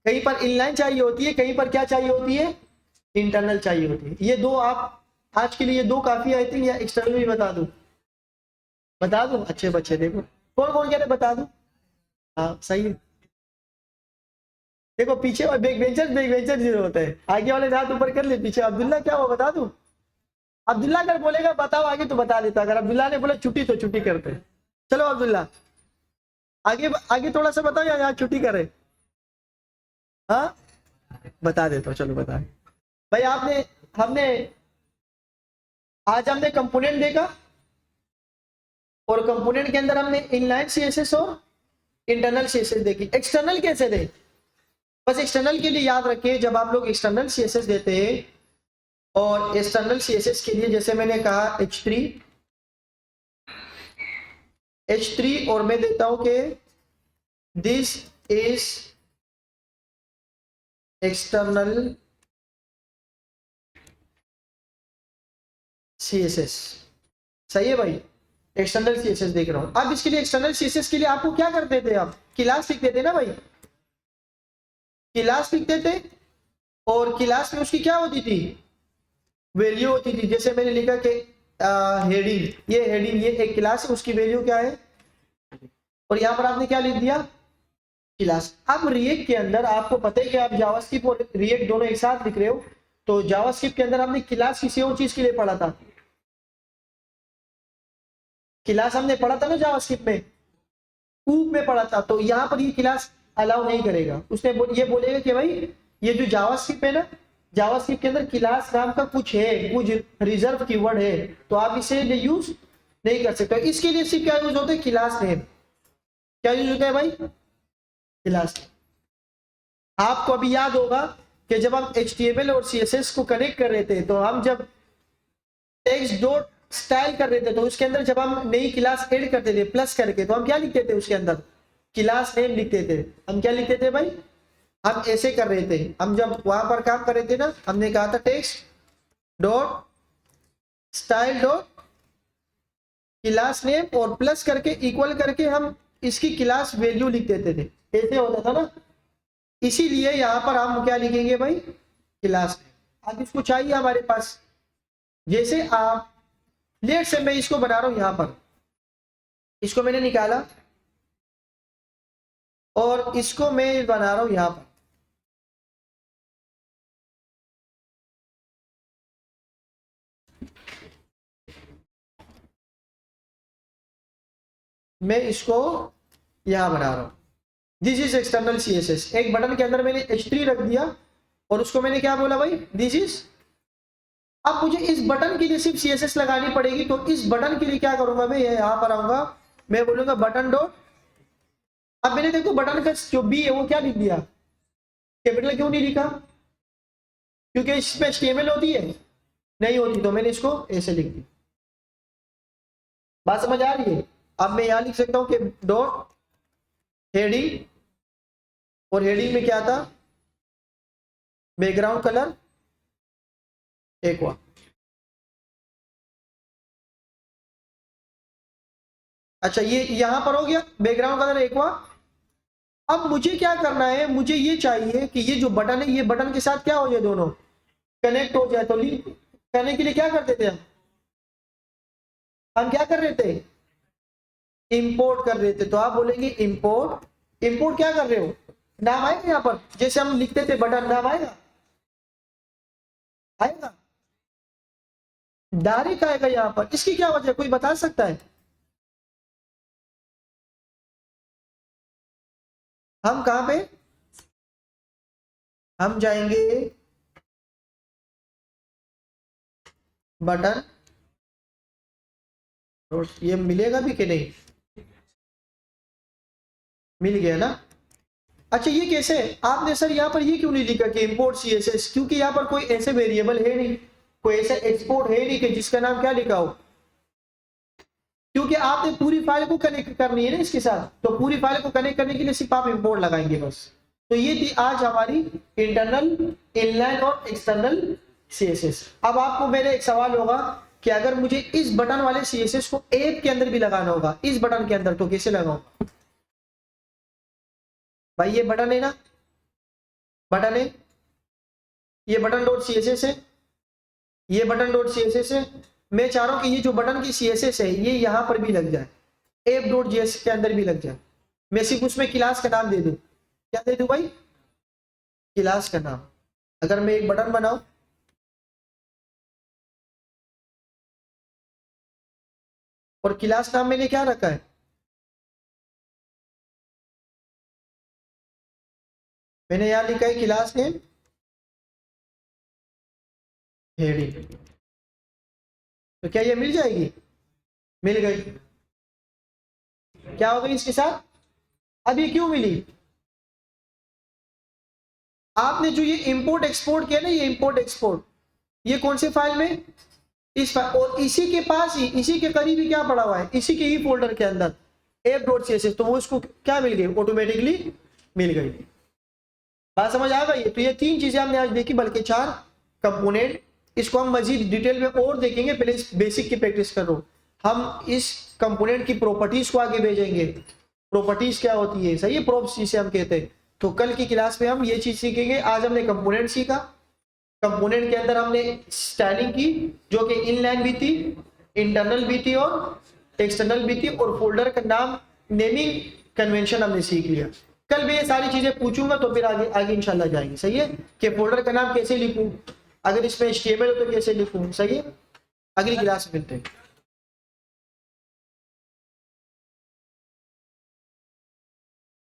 कहीं पर इनलाइन चाहिए होती है, कहीं पर क्या चाहिए होती है, इंटरनल चाहिए होती है। ये दो आप आज के लिए दो काफी, आई थिंक, या एक्सटर्नल भी बता दूं, बता दूं अच्छे बच्चे देखो कौन कौन कह रहे बता दूं। हाँ सही है, देखो पीछे बैक बेंचर जीरो होता है, आगे वाले हाथ ऊपर कर ले, पीछे अब्दुल्ला क्या हुआ बता दूं। अब्दुल्ला अगर बोलेगा बताओ आगे तो बता देता, अगर अब्दुल्ला ने बोला छुट्टी तो छुट्टी करते। चलो अब्दुल्ला आगे आगे थोड़ा सा बताओ, या यहाँ छुट्टी करे। हाँ बता देता हूँ, चलो बता। भाई आपने हमने आज हमने कंपोनेंट देखा, और कंपोनेंट के अंदर हमने इनलाइन सीएसएस और इंटरनल सीएसएस देखी। एक्सटर्नल कैसे दे, बस एक्सटर्नल के लिए याद रखिए, जब आप लोग एक्सटर्नल सीएसएस देते हैं, और एक्सटर्नल सीएसएस के लिए जैसे मैंने कहा H3 और मैं देता हूं कि दिस इज एक्सटर्नल CSS। सही है भाई, एक्सटर्नल CSS देख रहा हूं। अब इसके लिए एक्सटर्नल CSS के लिए आपको क्या करते थे, आप क्लास लिखते थे ना भाई, क्लास लिखते थे और क्लास में उसकी क्या होती थी, वैल्यू होती थी। जैसे मैंने लिखा कि हेडिंग, ये हेडिंग, ये एक क्लास है, उसकी वैल्यू क्या है, और यहां पर आपने क्या लिख दिया, क्लास। अब रिएक्ट के अंदर आपको पता है कि आप जावास्क्रिप्ट और रिएक्ट दोनों एक साथ लिख रहे हो, तो जावास्क्रिप्ट के अंदर हमने क्लास किसी और चीज के लिए पढ़ा था, क्लास हमने पढ़ा था ना जावास्क्रिप्ट में, कूब में पढ़ा था। तो यहाँ पर ये क्लास अलाउ नहीं करेगा, उसने ये बोलेगा कि भाई ये जो जावास्क्रिप्ट है ना, जावास्क्रिप्ट के अंदर क्लास नाम का कुछ है, कुछ रिजर्व कीवर्ड है, तो आप इसे यूज नहीं कर सकते। इसके लिए सिर्फ क्या यूज होता है, क्लास नेम। क्या यूज होता है भाई, क्लास। आपको अभी याद होगा कि जब हम HTML और CSS को कनेक्ट कर रहे थे, तो हम जब टेक्स्ट डॉट स्टाइल कर रहे थे, तो उसके अंदर जब हम नई क्लास ऐड करते थे प्लस करके, तो हम क्या लिखते थे उसके अंदर, क्लास नेम लिखते थे। हम क्या लिखते थे भाई, हम ऐसे कर रहे थे। हम जब वहां पर काम कर रहे थे ना, हमने कहा था text dot style dot class name और प्लस करके इक्वल करके हम इसकी क्लास वैल्यू लिख देते थे, ऐसे होता था ना। इसीलिए यहाँ पर हम क्या लिखेंगे भाई, क्लास नेम। अब इसको चाहिए हमारे पास, जैसे आप लेट से मैं इसको बना रहा हूं, यहां पर इसको मैंने निकाला और इसको मैं बना रहा हूं यहां पर। मैं इसको यहां बना रहा हूं, दिस इज एक्सटर्नल CSS। एक बटन के अंदर मैंने H3 रख दिया और उसको मैंने क्या बोला भाई, दिस इज। अब मुझे इस बटन के लिए सिर्फ CSS लगानी पड़ेगी, तो इस बटन के लिए क्या करूंगा, मैं यहां पर आऊंगा, मैं बोलूंगा बटन डॉट। अब मैंने देखो बटन का जो B है वो क्या लिख दिया, कैपिटल क्यों नहीं लिखा, क्योंकि इसमें HTML होती है, नहीं होती, तो मैंने इसको ऐसे लिख दिया। बात समझ आ रही है। अब मैं यहां लिख सकता हूं कि डॉट हेडिंग, और हेडिंग में क्या था, बैकग्राउंड कलर एक्वा। अच्छा, ये यहां पर हो गया बैकग्राउंड कलर एक्वा। अब मुझे क्या करना है, मुझे ये चाहिए कि ये जो बटन है, ये बटन के साथ क्या हो जाए, दोनों कनेक्ट हो जाए। तो लिंक करने के लिए क्या करते थे हम क्या कर रहे थे, इंपोर्ट कर रहे थे। तो आप बोलेंगे इंपोर्ट, इंपोर्ट क्या कर रहे हो, नाम आएगा यहाँ पर, जैसे हम लिखते थे बटन, नाम आएगा, आएगा डायरेक्ट आएगा यहाँ पर। इसकी क्या वजह, कोई बता सकता है। हम कहां पे, हम जाएंगे बटन, ये मिलेगा भी कि नहीं, मिल गया ना। अच्छा, ये कैसे, आपने सर यहाँ पर ये क्यों नहीं लिखा कि इंपोर्ट CSS, क्योंकि यहाँ पर कोई ऐसे वेरिएबल है नहीं, कोई ऐसा एक्सपोर्ट है नहीं कि जिसका नाम क्या लिखा हो, क्योंकि आपने पूरी फाइल को कनेक्ट करनी है ना इसके साथ। तो पूरी फाइल को कनेक्ट करने के लिए सिर्फ आप इंपोर्ट लगाएंगे बस। तो ये थी आज हमारी इंटरनल, इनलाइन और एक्सटर्नल CSS। अब आपको मेरे एक सवाल होगा कि अगर मुझे इस बटन वाले CSS को ऐप के अंदर भी लगाना होगा, इस बटन के अंदर, तो कैसे लगाऊंगा भाई। ये बटन है ना, बटन है, ये बटन डॉट CSS है, ये बटन डॉट CSS है। मैं चाह रहा हूं कि ये जो बटन की CSS है ये यहां पर भी लग जाए, ऐप डॉट JS के अंदर भी लग जाए। मैं सिर्फ उसमें क्लास का नाम दे दूं, क्या दे दूं भाई, क्लास का नाम। अगर मैं एक बटन बनाऊं, और क्लास नाम मैंने क्या रखा है, मैंने यहां लिखा है क्लास नेम हेडिंग। तो क्या ये मिल जाएगी, मिल गई। क्या हो गई इसके साथ, अब ये क्यों मिली, आपने जो ये इंपोर्ट एक्सपोर्ट किया ना, ये इंपोर्ट एक्सपोर्ट, ये कौन से फाइल में, इस फाइल, और इसी के पास ही, इसी के करीब ही क्या पड़ा हुआ है, इसी के ही फोल्डर के अंदर app.css, तो वो इसको क्या मिल गई, ऑटोमेटिकली मिल गई। बात समझ आ गई? तो ये 3 चीजें हमने आज देखी, बल्कि 4 कंपोनेंट। इसको हम मजीद डिटेल में और देखेंगे, पहले इस बेसिक की प्रैक्टिस करो। हम इस कंपोनेंट की प्रॉपर्टीज को आगे भेजेंगे। प्रॉपर्टीज क्या होती है, सही है, प्रॉप्स जिसे हम कहते हैं। तो कल की क्लास में हम ये चीज सीखेंगे। आज हमने कंपोनेंट सीखा, कंपोनेंट के अंदर हमने स्टाइलिंग की, जो कि इनलाइन भी थी, इंटरनल भी थी और एक्सटर्नल भी थी, और फोल्डर का नाम, नेमिंग कन्वेंशन हमने सीख लिया। कल मैं ये सारी चीजें पूछूंगा तो फिर आगे आगे इंशाल्लाह जाएंगे, सही है, कि फोल्डर का नाम कैसे लिखूं, अगर इसमें HTML हो तो कैसे लिखूं, सही है। अगली क्लास में मिलते हैं।